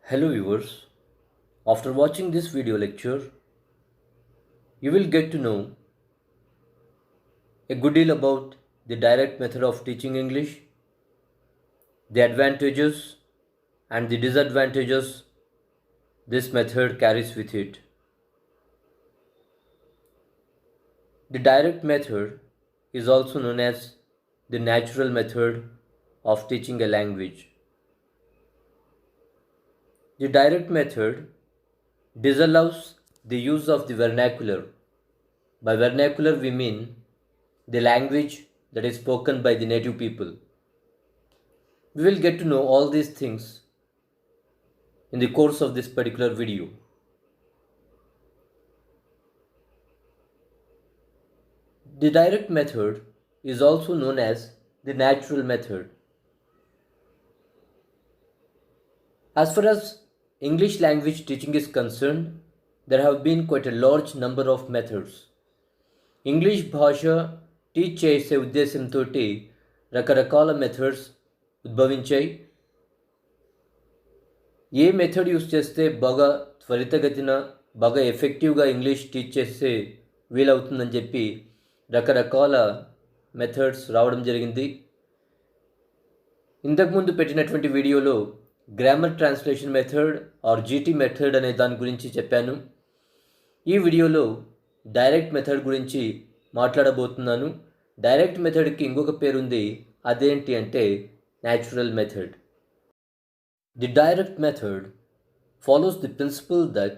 Hello viewers, after watching this video lecture, you will get to know a good deal about the direct method of teaching English, the advantages and the disadvantages this method carries with it. The direct method is also known as the natural method of teaching a language. The direct method disallows the use of the vernacular. By vernacular, we mean the language that is spoken by the native people. We will get to know all these things in the course of this particular video. The direct method is also known as the natural method. As far as English language teaching is concerned, there have been quite a large number of methods. English భాష teach చేసే ఉద్దేశంతో రకరకాల methods ఉద్భవించాయి. ఏ method use చేస్తే బాగా త్వరితగతిన బాగా ఎఫెక్టివ్గా ఇంగ్లీష్ టీచ్ చేస్తే వీలవుతుందని చెప్పి రకరకాల మెథడ్స్ రావడం జరిగింది. ఇంతకుముందు పెట్టినటువంటి వీడియోలో grammar translation method or GT method అనే దాని గురించి చెప్పాను. ఈ వీడియోలో డైరెక్ట్ మెథడ్ గురించి మాట్లాడబోతున్నాను. డైరెక్ట్ మెథడ్కి ఇంకొక పేరుంది, అదేంటి అంటే natural method. The direct method follows the principle that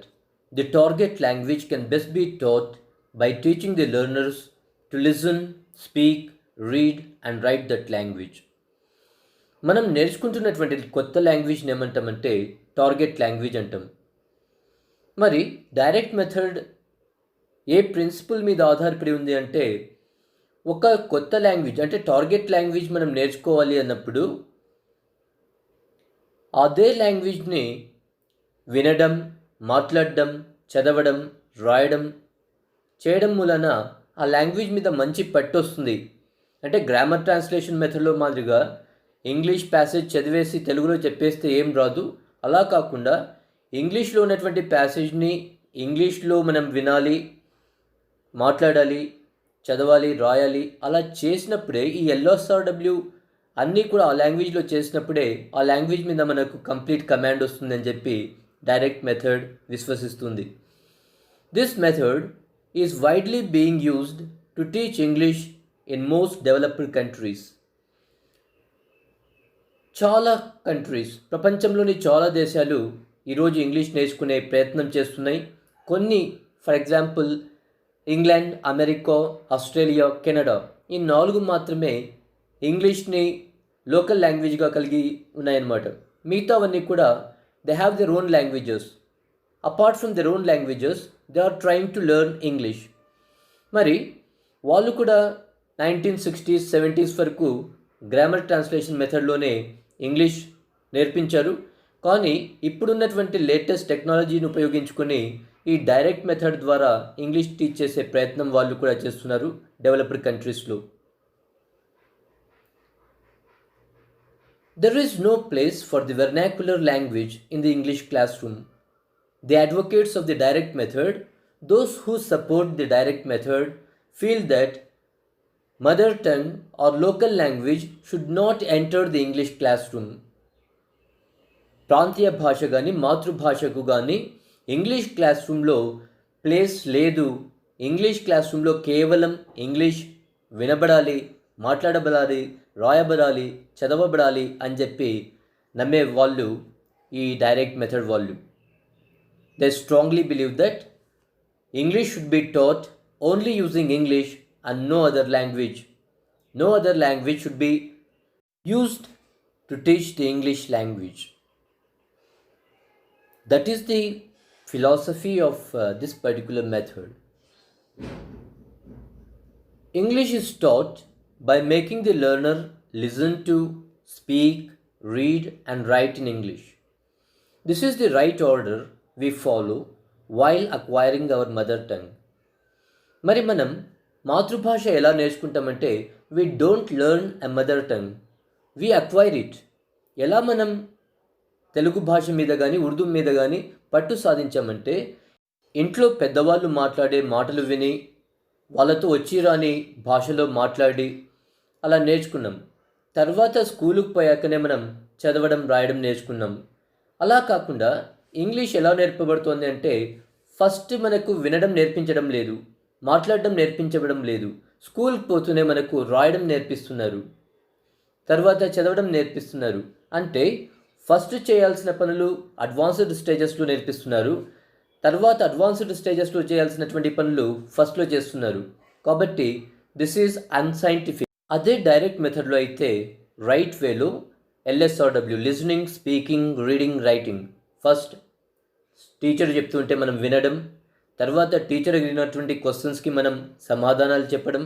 the target language can best be taught by teaching the learners to listen, speak, read and write that language. మనం నేర్చుకుంటున్నటువంటి కొత్త లాంగ్వేజ్ని ఏమంటామంటే target language అంటాం. మరి direct method ఏ principal మీద ఆధారపడి ఉంది అంటే, ఒక కొత్త లాంగ్వేజ్ అంటే టార్గెట్ లాంగ్వేజ్ మనం నేర్చుకోవాలి అన్నప్పుడు అదే లాంగ్వేజ్ని వినడం, మాట్లాడడం, చదవడం, రాయడం చేయడం మూలన ఆ లాంగ్వేజ్ మీద మంచి పట్టు వస్తుంది. అంటే గ్రామర్ ట్రాన్స్లేషన్ మెథడ్లో మాదిరిగా ఇంగ్లీష్ ప్యాసేజ్ చదివేసి తెలుగులో చెప్పేస్తే ఏం రాదు. అలా కాకుండా ఇంగ్లీష్లో ఉన్నటువంటి ప్యాసేజ్ని ఇంగ్లీష్లో మనం వినాలి, మాట్లాడాలి, చదవాలి, రాయాలి. అలా చేసినప్పుడే ఈ ఎల్ఎస్ఆర్డబ్ల్యూ అన్నీ కూడా ఆ లాంగ్వేజ్లో చేసినప్పుడే ఆ లాంగ్వేజ్ మీద మనకు కంప్లీట్ కమాండ్ వస్తుందని చెప్పి డైరెక్ట్ మెథడ్ విశ్వసిస్తుంది. This method is widely being used to teach English in most developed countries. చాలా కంట్రీస్, ప్రపంచంలోని చాలా దేశాలు ఈరోజు ఇంగ్లీష్ నేర్చుకునే ప్రయత్నం చేస్తున్నాయి. కొన్ని for example England, America, Australia, Canada ఈ 4 మాత్రమే ఇంగ్లీష్ని లోకల్ లాంగ్వేజ్గా కలిగి ఉన్నాయన్నమాట. మిగతావన్నీ కూడా they have their own languages. Apart from their own languages they are trying to learn English. మరి వాళ్ళు కూడా 1960s, 70s వరకు గ్రామర్ ట్రాన్స్లేషన్ మెథడ్లోనే ఇంగ్లీష్ నేర్పించారు. కానీ ఇప్పుడున్నటువంటి లేటెస్ట్ టెక్నాలజీని ఉపయోగించుకొని ఈ డైరెక్ట్ మెథడ్ ద్వారా ఇంగ్లీష్ టీచ్ చేసే ప్రయత్నం వాళ్ళు కూడా చేస్తున్నారు డెవలప్డ్ కంట్రీస్లో. There is no place for the vernacular language in the English classroom. The advocates of the direct method, those who support the direct method, feel that mother tongue or local language should not enter the English classroom. ప్రాంతీయ భాష కానీ మాతృభాషకు కానీ English class రూమ్లో place లేదు. English class రూమ్లో కేవలం English వినబడాలి, మాట్లాడబడాలి, రాయబడాలి, చదవబడాలి అని చెప్పి నమ్మే వాళ్ళు ఈ డైరెక్ట్ మెథడ్ వాళ్ళు. They strongly believe that English should be taught only using English and no other language. No other language should be used to teach the English language. That is the philosophy of this particular method. English is taught by making the learner listen to, speak, read and write in English. This is the right order we follow while acquiring our mother tongue. మరి మనం మాతృభాష ఎలా నేర్చుకుంటామంటే we don't learn a mother tongue, we acquire it. ఎలా మనం తెలుగు భాష మీద కానీ ఉర్దూ మీద కానీ పట్టు సాధించామంటే ఇంట్లో పెద్దవాళ్ళు మాట్లాడే మాటలు విని వాళ్ళతో వచ్చి రాని భాషలో మాట్లాడి అలా నేర్చుకున్నాం. తర్వాత స్కూలుకు పోయాకనే మనం చదవడం రాయడం నేర్చుకున్నాం. అలా కాకుండా ఇంగ్లీష్ ఎలా నేర్పబడుతోంది అంటే ఫస్ట్ మనకు వినడం నేర్పించడం లేదు, మాట్లాడడం నేర్పించడం లేదు. స్కూల్కి పోతూనే మనకు రాయడం నేర్పిస్తున్నారు, తర్వాత చదవడం నేర్పిస్తున్నారు. అంటే ఫస్ట్ చేయాల్సిన పనులు అడ్వాన్స్డ్ స్టేజెస్లో నేర్పిస్తున్నారు, తర్వాత అడ్వాన్స్డ్ స్టేజెస్లో చేయాల్సినటువంటి పనులు ఫస్ట్లో చేస్తున్నారు. కాబట్టి దిస్ ఈజ్ అన్సైంటిఫిక్. అదే డైరెక్ట్ మెథడ్లో అయితే రైట్ వేలో LSRW, listening, speaking, reading, writing. First teacher చెప్తుంటే మనం వినడం, తర్వాత టీచర్ అడిగినటువంటి క్వశ్చన్స్కి మనం సమాధానాలు చెప్పడం,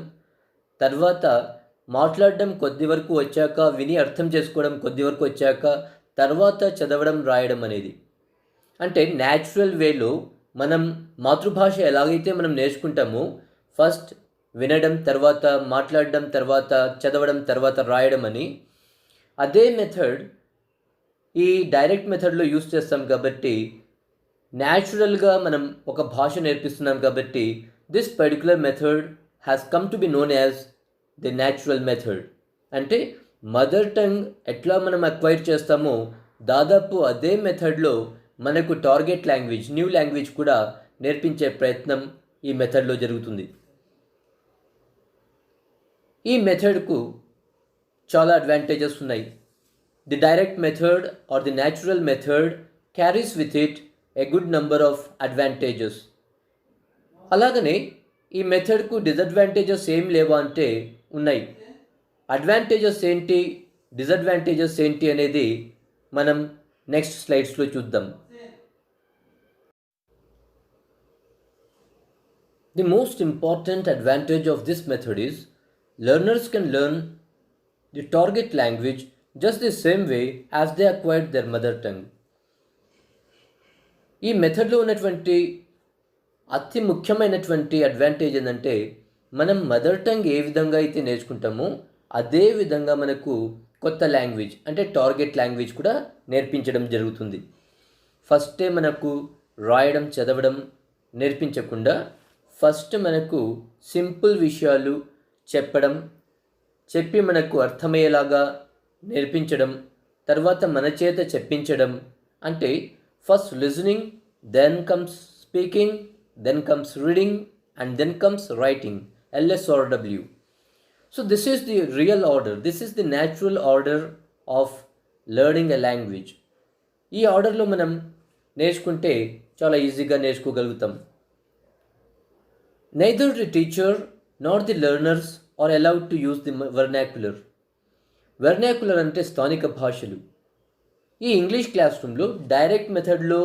తర్వాత మాట్లాడడం కొద్ది వరకు వచ్చాక, విని అర్థం చేసుకోవడం కొద్ది వరకు వచ్చాక, తర్వాత చదవడం రాయడం అనేది. అంటే న్యాచురల్ వేలో మనం మాతృభాష ఎలాగైతే మనం నేర్చుకుంటామో ఫస్ట్ వినడం, తర్వాత మాట్లాడడం, తర్వాత చదవడం, తర్వాత రాయడం అని, అదే మెథడ్ ఈ డైరెక్ట్ మెథడ్లో యూస్ చేస్తాం. కాబట్టి న్యాచురల్గా మనం ఒక భాష నేర్పిస్తున్నాం. కాబట్టి this particular method has come to be known as the natural method. అంటే మదర్ టంగ్ ఎట్లా మనం అక్వైర్ చేస్తామో దాదాపు అదే మెథడ్లో మనకు టార్గెట్ లాంగ్వేజ్, న్యూ లాంగ్వేజ్ కూడా నేర్పించే ప్రయత్నం ఈ మెథడ్లో జరుగుతుంది. ఈ మెథడ్కు చాలా అడ్వాంటేజెస్ ఉన్నాయి. The direct method or the natural method carries with it a good number of advantages. అలాగనే ఈ మెథడ్కు డిసడ్వాంటేజెస్ ఏం లేవా అంటే ఉన్నాయి. అడ్వాంటేజెస్ ఏంటి, డిసడ్వాంటేజెస్ ఏంటి అనేది మనం నెక్స్ట్ స్లైడ్స్లో చూద్దాం. The most important advantage of this method is learners can learn the target language just the same way as they acquired their mother tongue. ఈ మెథడ్లో ఉన్నటువంటి అతి ముఖ్యమైనటువంటి అడ్వాంటేజ్ ఏంటంటే మనం మదర్ టంగ్ ఏ విధంగా అయితే నేర్చుకుంటామో అదే విధంగా మనకు కొత్త లాంగ్వేజ్ అంటే టార్గెట్ లాంగ్వేజ్ కూడా నేర్పించడం జరుగుతుంది. ఫస్టే మనకు రాయడం చదవడం నేర్పించకుండా ఫస్ట్ మనకు సింపుల్ విషయాలు చెప్పి మనకు అర్థమయ్యేలాగా నేర్పించడం, తర్వాత మన చేత చెప్పించడం. అంటే first listening, then comes speaking, then comes reading and then comes writing, LSRW. So this is the real order, this is the natural order of learning a language. ఈ ఆర్డర్లో మనం నేర్చుకుంటే చాలా ఈజీగా నేర్చుకోగలుగుతాం. Neither the teacher nor the learners are allowed to use the vernacular. Vernacular అంటే స్థానిక భాషలు. ఈ ఇంగ్లీష్ క్లాస్ రూమ్లో డైరెక్ట్ మెథడ్లో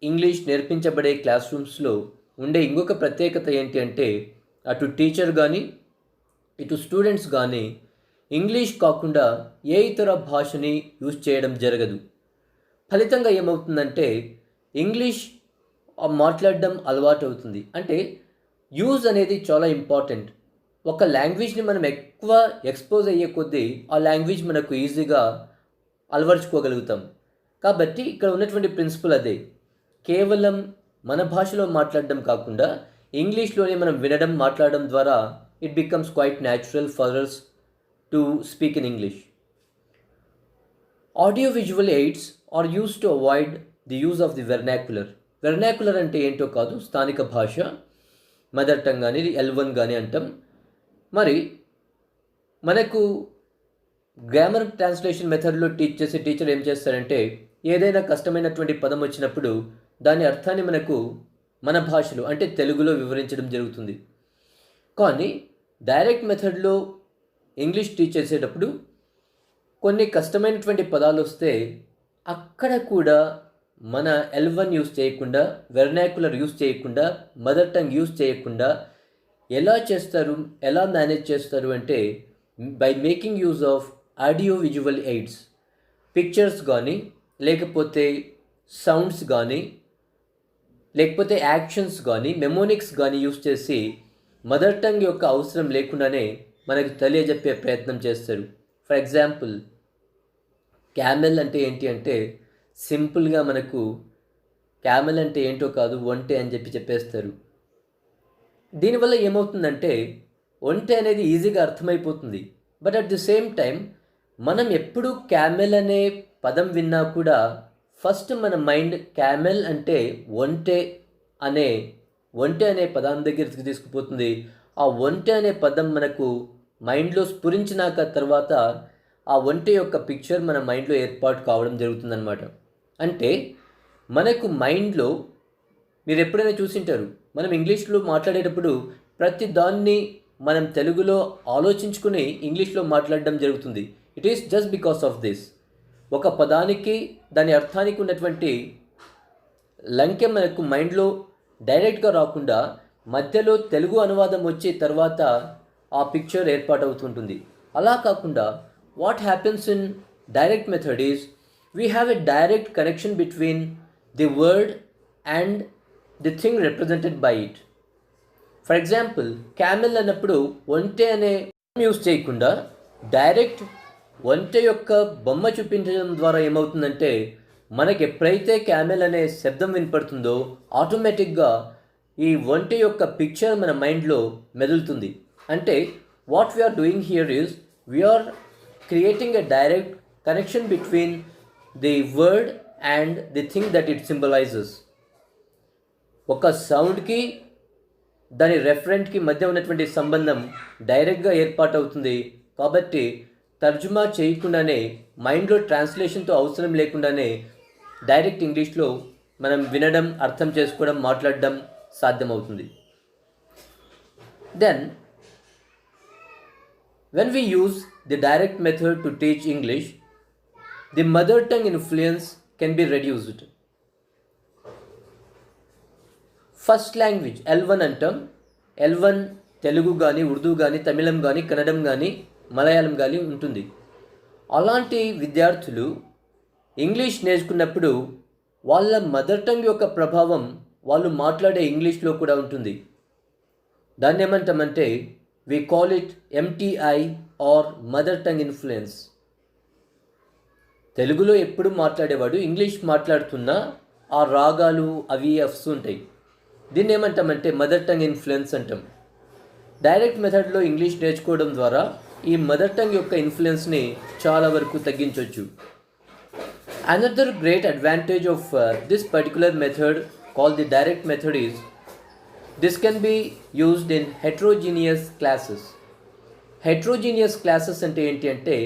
ఇంగ్లీష్ నేర్పించబడే క్లాస్ రూమ్స్లో ఉండే ఇంకొక ప్రత్యేకత ఏంటి అంటే అటు టీచర్ కానీ ఇటు స్టూడెంట్స్ కానీ ఇంగ్లీష్ కాకుండా ఏ ఇతర భాషని యూజ్ చేయడం జరగదు. ఫలితంగా ఏమవుతుందంటే ఇంగ్లీష్ మాట్లాడడం అలవాటు అవుతుంది. అంటే యూజ్ అనేది చాలా ఇంపార్టెంట్. ఒక లాంగ్వేజ్ని మనం ఎక్కువ ఎక్స్పోజ్ అయ్యే కొద్దీ ఆ లాంగ్వేజ్ మనకు ఈజీగా అలవర్చుకోగలుగుతాం. కాబట్టి ఇక్కడ ఉన్నటువంటి ప్రిన్సిపల్ అదే, కేవలం మన భాషలో మాట్లాడడం కాకుండా ఇంగ్లీష్లోనే మనం వినడం మాట్లాడడం ద్వారా it becomes quite natural for us to speak in English. Audio visual aids are used to avoid the use of the vernacular. Vernacular అంటే ఏంటో కాదు, స్థానిక భాష, మదర్ టంగ్ కానీ L1 కానీ అంటాం. మరి మనకు గ్రామర్ ట్రాన్స్లేషన్ మెథడ్లో టీచ్ చేసే టీచర్ ఏం చేస్తారంటే ఏదైనా కష్టమైనటువంటి పదం వచ్చినప్పుడు దాని అర్థాన్ని మనకు మన భాషలో అంటే తెలుగులో వివరించడం జరుగుతుంది. కానీ డైరెక్ట్ మెథడ్లో ఇంగ్లీష్ టీచ్ చేసేటప్పుడు కొన్ని కష్టమైనటువంటి పదాలు వస్తే అక్కడ కూడా మన L1 యూస్ చేయకుండా, వెర్నాక్యులర్ యూస్ చేయకుండా, మదర్ టంగ్ యూస్ చేయకుండా ఎలా చేస్తారు, ఎలా మేనేజ్ చేస్తారు అంటే by making use of audio visual AIDS. Pictures కానీ లేకపోతే సౌండ్స్ కానీ లేకపోతే యాక్షన్స్ కానీ మెమోనిక్స్ కానీ యూస్ చేసి మదర్ టంగ్ యొక్క అవసరం లేకుండానే మనకు తెలియజెప్పే ప్రయత్నం చేస్తారు. ఫర్ ఎగ్జాంపుల్ క్యామెల్ అంటే ఏంటి అంటే సింపుల్గా మనకు క్యామెల్ అంటే ఏంటో కాదు, ఒంటె అని చెప్పేస్తారు. దీనివల్ల ఏమవుతుందంటే ఒంటె అనేది ఈజీగా అర్థమైపోతుంది. But at the same time మనం ఎప్పుడు క్యామెల్ అనే పదం విన్నా కూడా ఫస్ట్ మన మైండ్ క్యామెల్ అంటే అనే ఒంటె అనే పదం దగ్గరికి తీసుకుపోతుంది. ఆ ఒంటె అనే పదం మనకు మైండ్లో స్ఫురించినాక తర్వాత ఆ ఒంటె యొక్క పిక్చర్ మన మైండ్లో ఏర్పాటు కావడం జరుగుతుందన్నమాట. అంటే మనకు మైండ్లో మీరు ఎప్పుడైనా చూసింటారు, మనం ఇంగ్లీష్లో మాట్లాడేటప్పుడు ప్రతి దాన్ని మనం తెలుగులో ఆలోచించుకుని ఇంగ్లీష్లో మాట్లాడడం జరుగుతుంది. It is just because of this. ఒక పదానికి దాని అర్థానికి ఉన్నటువంటి లంకె మనకు మైండ్లో డైరెక్ట్గా రాకుండా మధ్యలో తెలుగు అనువాదం వచ్చే తర్వాత ఆ పిక్చర్ ఏర్పాటవుతుంటుంది. అలా కాకుండా what happens in direct method is we have a direct connection between the word and the thing represented by it. For example, camel అన్నప్పుడు ఒంటె అనే యూజ్ చేయకుండా డైరెక్ట్ ఒంటె యొక్క బొమ్మ చూపించడం ద్వారా ఏమవుతుందంటే మనకి ఎప్పుడైతే క్యామెల్ అనే శబ్దం వినపడుతుందో ఆటోమేటిక్గా ఈ ఒంటె యొక్క పిక్చర్ మన మైండ్లో మెదులుతుంది. అంటే what we are doing here is we are creating a direct connection between the word and the thing that it symbolises. ఒక సౌండ్కి దాని రెఫరెంట్కి మధ్య ఉన్నటువంటి సంబంధం డైరెక్ట్గా ఏర్పాటవుతుంది. కాబట్టి తర్జుమా చేయకుండానే మైండ్లో ట్రాన్స్లేషన్తో అవసరం లేకుండానే డైరెక్ట్ ఇంగ్లీష్లో మనం వినడం, అర్థం చేసుకోవడం, మాట్లాడడం సాధ్యమవుతుంది. Then when we use the direct method to teach English, the mother tongue influence can be reduced. First language L1 అంటాం. L1 తెలుగు కానీ, ఉర్దూ కానీ, తమిళం కానీ, కన్నడం కానీ, మలయాళం కానీ ఉంటుంది. అలాంటి విద్యార్థులు ఇంగ్లీష్ నేర్చుకున్నప్పుడు వాళ్ళ మదర్ టంగ్ యొక్క ప్రభావం వాళ్ళు మాట్లాడే ఇంగ్లీష్లో కూడా ఉంటుంది. దాన్ని ఏమంటామంటే we call it MTI or mother tongue influence. తెలుగులో ఎప్పుడు మాట్లాడేవాడు ఇంగ్లీష్ మాట్లాడుతున్నా ఆ రాగాలు అవి వస్తుంటాయి. దీన్ని ఏమంటామంటే మదర్ టంగ్ ఇన్ఫ్లుయెన్స్ అంటాం. డైరెక్ట్ మెథడ్లో ఇంగ్లీష్ నేర్చుకోవడం ద్వారా ఈ మదర్ టంగ్ యొక్క ఇన్ఫ్లుయెన్స్ని చాలా వరకు తగ్గించవచ్చు. Another great advantage of this particular method called the direct method is this can be used in heterogeneous classes. Heterogeneous classes అంటే ఏంటి అంటే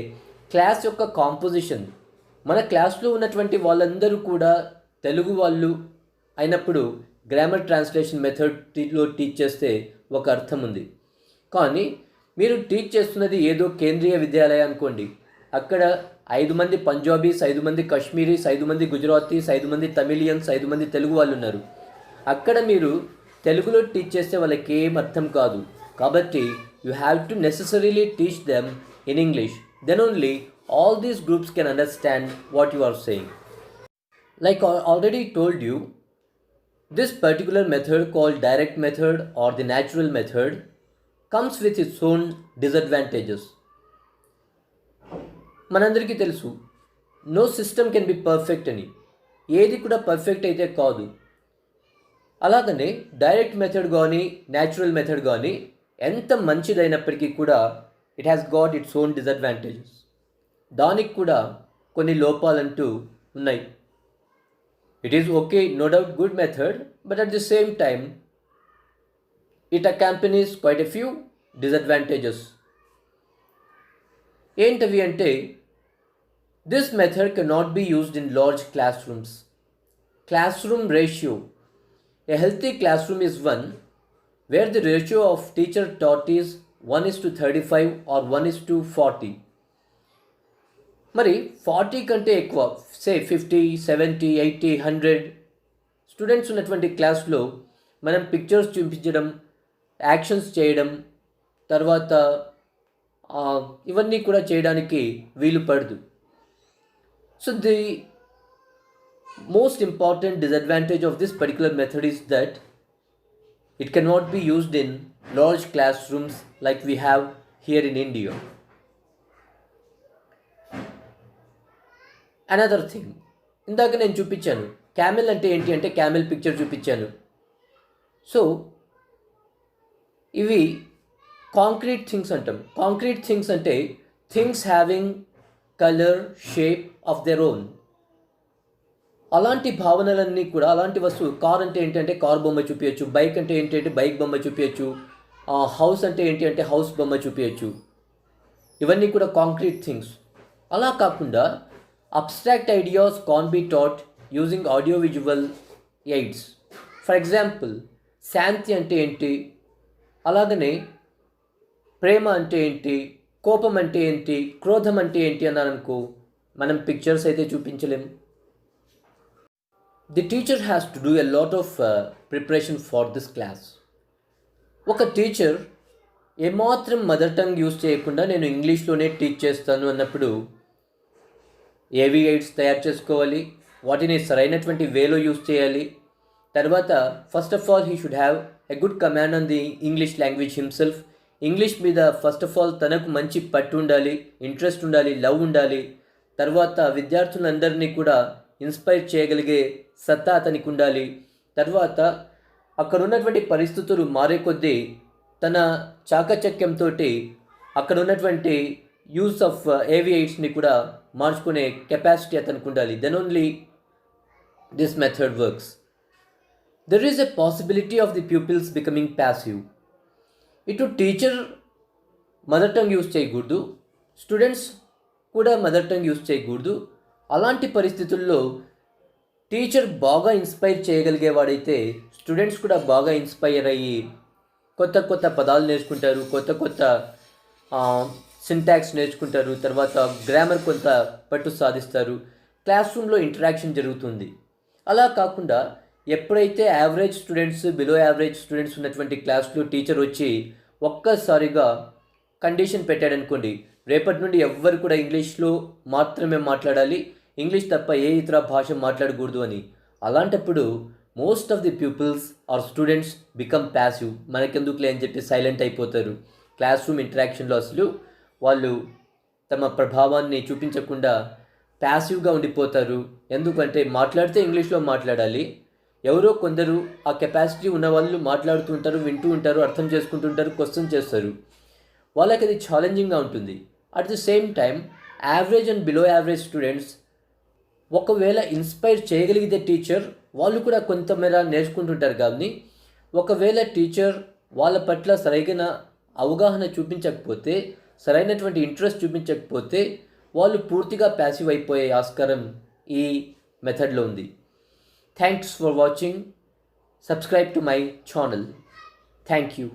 క్లాస్ యొక్క కాంపోజిషన్, మన క్లాస్లో ఉన్నటువంటి వాళ్ళందరూ కూడా తెలుగు వాళ్ళు అయినప్పుడు గ్రామర్ ట్రాన్స్లేషన్ మెథడ్లో టీచ్ చేస్తే ఒక అర్థం ఉంది. కానీ మీరు టీచ్ చేస్తున్నది ఏదో కేంద్రీయ విద్యాలయం అనుకోండి, అక్కడ 5 మంది పంజాబీస్, 5 మంది కాశ్మీరీస్, 5 మంది గుజరాతీస్, 5 మంది తమిళియన్స్, 5 మంది తెలుగు వాళ్ళు ఉన్నారు. అక్కడ మీరు తెలుగులో టీచ్ చేస్తే వాళ్ళకి ఏం అర్థం కాదు. కాబట్టి you have to necessarily teach them in English. Then only all these groups can understand what you are saying. Like I already told you, this particular method called direct method or the natural method comes with its own disadvantages. మనందరికీ తెలుసు, no system can be perfect అని. ఏది కూడా perfect అయితే కాదు. అలాగనే direct method కానీ natural method కానీ ఎంత మంచిదైనప్పటికీ కూడా it has got its own disadvantages. దానికి కూడా కొన్ని లోపాలంటూ ఉన్నాయి. It is okay, no doubt good method, but at the same time it accompanies quite a few disadvantages. ఏంటవి అంటే this method can not be used in large classrooms. Classroom ratio. A healthy classroom is one where the ratio of teacher taught is 1:35 or 1:40. మరి 40 కంటే ఎక్కువ, సే 50, 70, 80, 100 students ఉన్నటువంటి క్లాస్లో మనం pictures చూపించడం, actions చేయడం, తర్వాత ఇవన్నీ కూడా చేయడానికి వీలు పడదు. So the most important disadvantage of this particular method is that it cannot be used in large classrooms like we have here in India. Another thing, ఇందాక నేను చూపించాను. క్యామెల్ అంటే ఏంటి అంటే క్యామెల్ పిక్చర్ చూపించాను. సో ఇవి కాంక్రీట్ థింగ్స్ అంటాం. Concrete things అంటే things having colour, shape of their own. అలాంటి భావనలన్నీ కూడా అలాంటి వస్తువు. కార్ అంటే ఏంటంటే కార్ బొమ్మ చూపించచ్చు. బైక్ అంటే ఏంటంటే బైక్ బొమ్మ చూపించచ్చు. హౌస్ అంటే ఏంటి అంటే హౌస్ బొమ్మ చూపించచ్చు. ఇవన్నీ కూడా కాంక్రీట్ థింగ్స్. అలా కాకుండా abstract ideas can be taught using audio visual aids. For example శాంతి అంటే ఏంటి, అలాగనే ప్రేమ అంటే ఏంటి, కోపం అంటే ఏంటి, క్రోధం అంటే ఏంటి అన్నారనుకో, మనం పిక్చర్స్ అయితే చూపించలేం. The teacher has to do a lot of preparation for this class. ఒక టీచర్ ఏమాత్రం మదర్ టంగ్ యూస్ చేయకుండా నేను ఇంగ్లీష్లోనే టీచ్ చేస్తాను అన్నప్పుడు ఏవి ఎయిడ్స్ తయారు చేసుకోవాలి, వాటిని సరైనటువంటి వేలో యూస్ చేయాలి. తర్వాత first of all he should have a good command on the English language himself. English మీద ఫస్ట్ ఆఫ్ ఆల్ తనకు మంచి పట్టు ఉండాలి, ఇంట్రెస్ట్ ఉండాలి, లవ్ ఉండాలి. తర్వాత విద్యార్థులందరినీ కూడా ఇన్స్పైర్ చేయగలిగే సత్తా అతనికి ఉండాలి. తర్వాత అక్కడ ఉన్నటువంటి పరిస్థితులు మారే కొద్దీ తన చాకచక్యంతో అక్కడ ఉన్నటువంటి యూస్ ఆఫ్ ఏవి ఎయిడ్స్ని కూడా మార్చుకునే కెపాసిటీ అతనికి ఉండాలి. Then only this method works. There is a possibility of the pupils becoming passive. ఇటు టీచర్ మదర్ టంగ్ యూస్ చేయకూడదు, స్టూడెంట్స్ కూడా మదర్ టంగ్ యూస్ చేయకూడదు. అలాంటి పరిస్థితుల్లో టీచర్ బాగా ఇన్స్పైర్ చేయగలిగేవాడైతే స్టూడెంట్స్ కూడా బాగా ఇన్స్పైర్ అయ్యి కొత్త కొత్త పదాలు నేర్చుకుంటారు, కొత్త కొత్త సింటాక్స్ నేర్చుకుంటారు, తర్వాత గ్రామర్ కొంత పట్టు సాధిస్తారు. క్లాస్ రూమ్లో ఇంటరాక్షన్ జరుగుతుంది. అలా కాకుండా ఎప్పుడైతే average students, below average students ఉన్నటువంటి క్లాస్లో టీచర్ వచ్చి ఒక్కసారిగా కండిషన్ పెట్టాడనుకోండి, రేపటి నుండి ఎవ్వరు కూడా ఇంగ్లీష్లో మాత్రమే మాట్లాడాలి, ఇంగ్లీష్ తప్ప ఏ ఇతర భాష మాట్లాడకూడదు అని. అలాంటప్పుడు most of the peoples or students become passive. మనకెందుకులే అని చెప్పి సైలెంట్ అయిపోతారు. క్లాస్ రూమ్ ఇంటరాక్షన్లో అసలు వాళ్ళు తమ ప్రభావాన్ని చూపించకుండా ప్యాసివ్గా ఉండిపోతారు. ఎందుకంటే మాట్లాడితే ఇంగ్లీష్లో మాట్లాడాలి. ఎవరో కొందరు ఆ కెపాసిటీ ఉన్న వాళ్ళు మాట్లాడుతూ ఉంటారు, వింటూ ఉంటారు, అర్థం చేసుకుంటుంటారు, క్వశ్చన్ చేస్తారు. వాళ్ళకి అది ఛాలెంజింగ్గా ఉంటుంది. At the same time average and below average students ఒకవేళ ఇన్స్పైర్ చేయగలిగితే టీచర్, వాళ్ళు కూడా కొంతమేర నేర్చుకుంటుంటారు. కానీ ఒకవేళ టీచర్ వాళ్ళ పట్ల సరైన అవగాహన చూపించకపోతే, సరైనటువంటి ఇంట్రెస్ట్ చూపించకపోతే వాళ్ళు పూర్తిగా ప్యాసివ్ అయిపోయే ఆస్కారం ఈ మెథడ్లో ఉంది. Thanks for watching. Subscribe to my channel. Thank you.